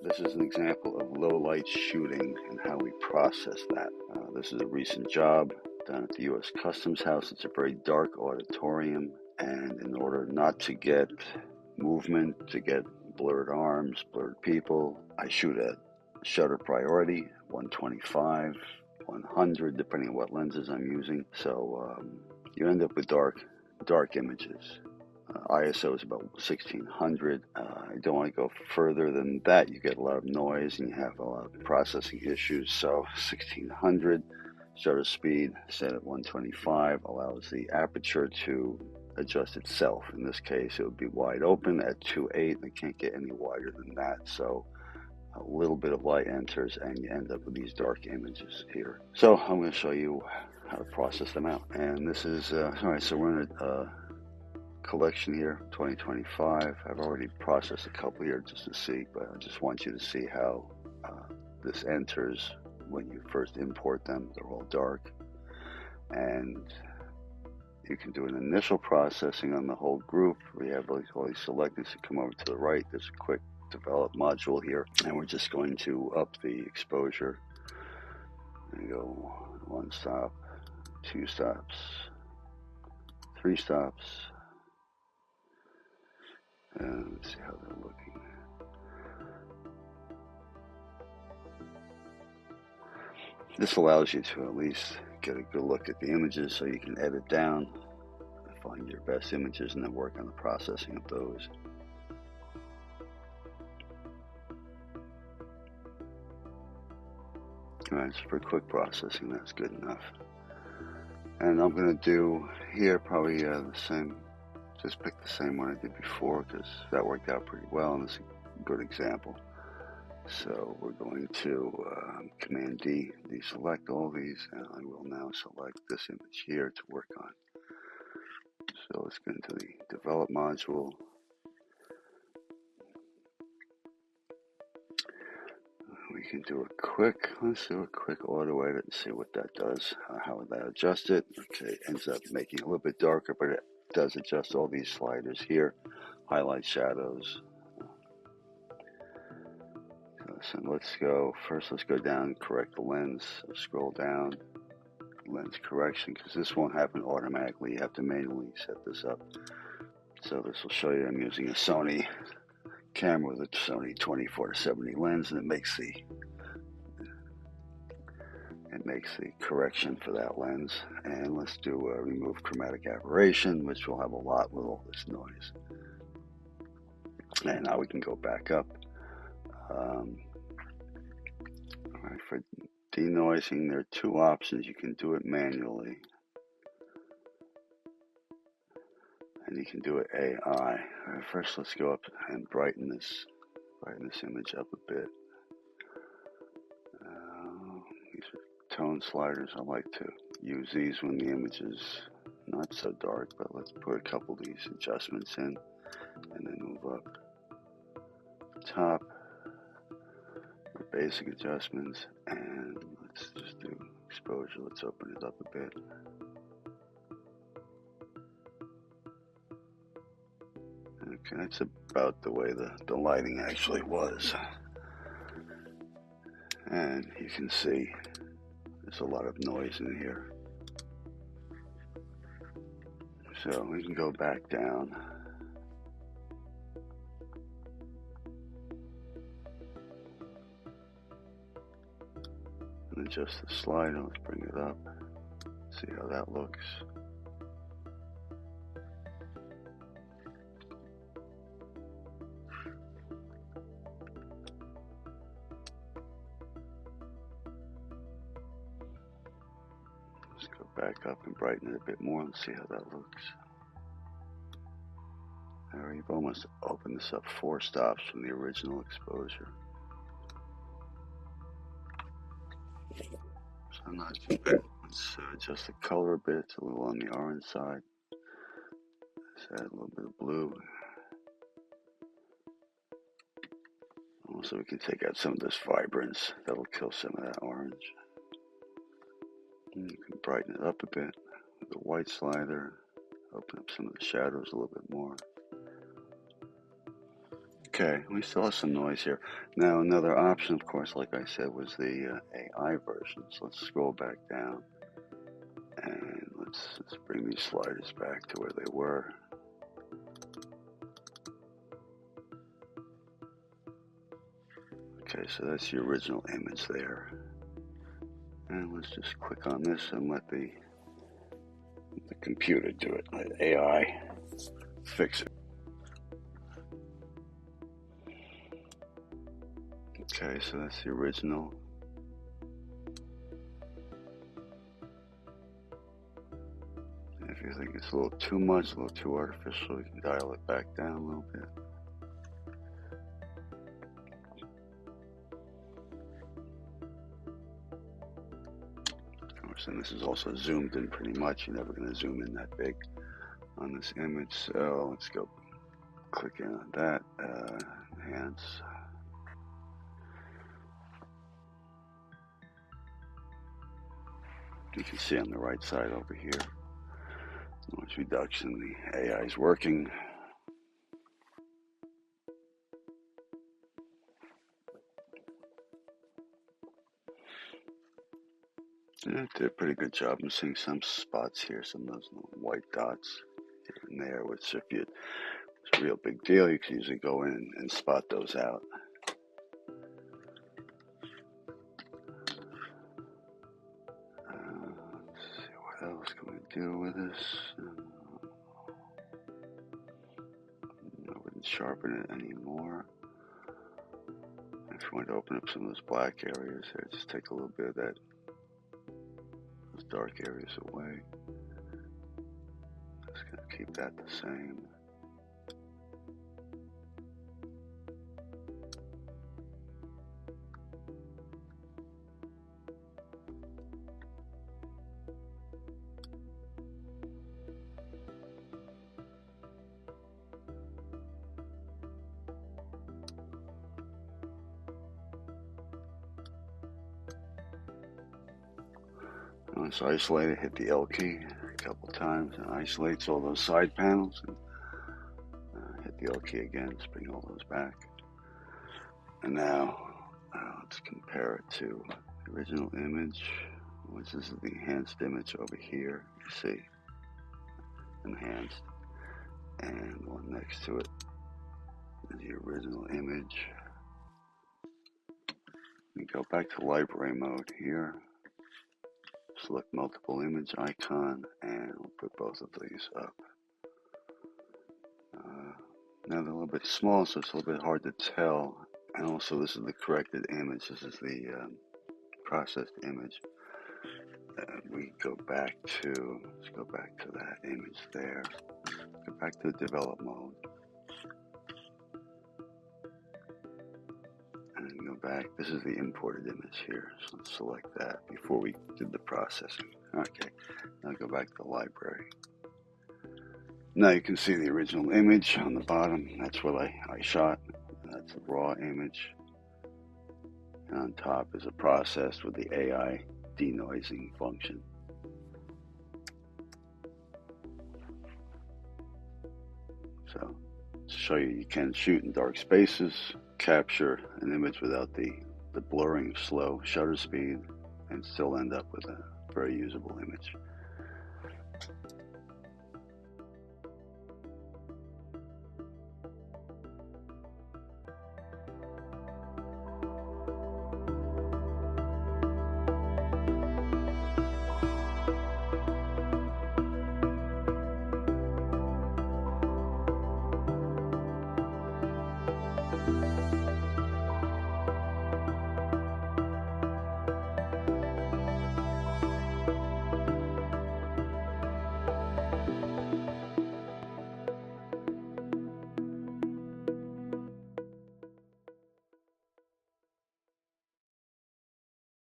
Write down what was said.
This is an example of low light shooting and how we process that. This is a recent job done at the U.S. Customs House. It's a very dark auditorium, and in order not to get movement, to get blurred arms, blurred people, I shoot at shutter priority, 125, 100, depending on what lenses I'm using. So you end up with dark images. ISO is about 1600. I don't want to go further than that. You get a lot of noise and you have a lot of processing issues. So 1600, shutter speed set at 125 allows the aperture to adjust itself. In this case, it would be wide open at 2.8. I can't get any wider than that. So a little bit of light enters and you end up with these dark images here. So I'm going to show you how to process them out. And this is, all right, so we're in a collection here, 2025. I've already processed a couple here just to see, but I just want you to see how this enters when you first import them. They're all dark, and you can do an initial processing on the whole group. We have all these selected, so come over to the right. There's a quick develop module here, and we're just going to up the exposure and go 1 stop, 2 stops, 3 stops. And let's see how they're looking. This allows you to at least get a good look at the images so you can edit down, find your best images, and then work on the processing of those. Alright, so for quick processing, that's good enough. And I'm going to do here probably the same. Just pick the same one I did before because that worked out pretty well, and it's a good example. So we're going to Command D, deselect all these, and I will now select this image here to work on. So let's go into the Develop module. We can do let's do a quick auto edit and see what that does. How would that adjust it? Okay, it ends up making it a little bit darker, but it does adjust all these sliders here, highlight, shadows. So let's go down and correct the lens. Scroll down, lens correction, because this won't happen automatically. You have to manually set this up. So this will show you I'm using a Sony camera with a Sony 24-70 lens, and it makes the correction for that lens. And let's do remove chromatic aberration, which will have a lot with all this noise. And now we can go back up. All right, for denoising, there are 2 options. You can do it manually, and you can do it AI. All right, first let's go up and brighten this image up a bit. These are tone sliders. I like to use these when the image is not so dark, but let's put a couple of these adjustments in and then move up. Top, basic adjustments, and let's just do exposure. Let's open it up a bit. Okay, that's about the way the lighting actually was. And you can see there's a lot of noise in here. So we can go back down. And adjust the slider. Let's bring it up. See how that looks. Let's go back up and brighten it a bit more and see how that looks. There, you've almost opened this up 4 stops from the original exposure. So not too bad. Let's adjust the color a bit. It's a little on the orange side. Let's add a little bit of blue. Also, we can take out some of this vibrance. That'll kill some of that orange. And you can brighten it up a bit with the white slider. Open up some of the shadows a little bit more. Okay, we still have some noise here. Now, another option, of course, like I said, was the AI version. So let's scroll back down and let's bring these sliders back to where they were. Okay, so that's the original image there. And let's just click on this and let the computer do it, let AI fix it. Okay, so that's the original. If you think it's a little too much, a little too artificial, you can dial it back down a little bit. Of course, and this is also zoomed in pretty much. You're never going to zoom in that big on this image. So let's go click in on that. Enhance. You can see on the right side over here, noise reduction, the AI is working. Yeah, it did a pretty good job. I'm seeing some spots here, some of those little white dots here and there, which if it's a real big deal, you can usually go in and spot those out. Let's see, what else can we do with this? I wouldn't sharpen it anymore. If you want to open up some of those black areas there, just take a little bit of those dark areas away. Just gonna keep that the same. Once isolated, hit the L key a couple times and isolates all those side panels. And hit the L key again, just bring all those back. And now let's compare it to the original image, which is the enhanced image over here. You see, enhanced, and the one next to it is the original image. We go back to library mode here. Select multiple image icon, and we'll put both of these up. Now they're a little bit small, so it's a little bit hard to tell. And also, this is the corrected image. This is the processed image. We go back to, let's go back to that image there. Go back to the develop mode. And go back. This is the imported image here. So let's select that before we did the processing. Okay. Now go back to the library. Now you can see the original image on the bottom. That's what I shot. That's a raw image. And on top is a process with the AI denoising function. So to show you, you can shoot in dark spaces, capture an image without the blurring of slow shutter speed, and still end up with a very usable image.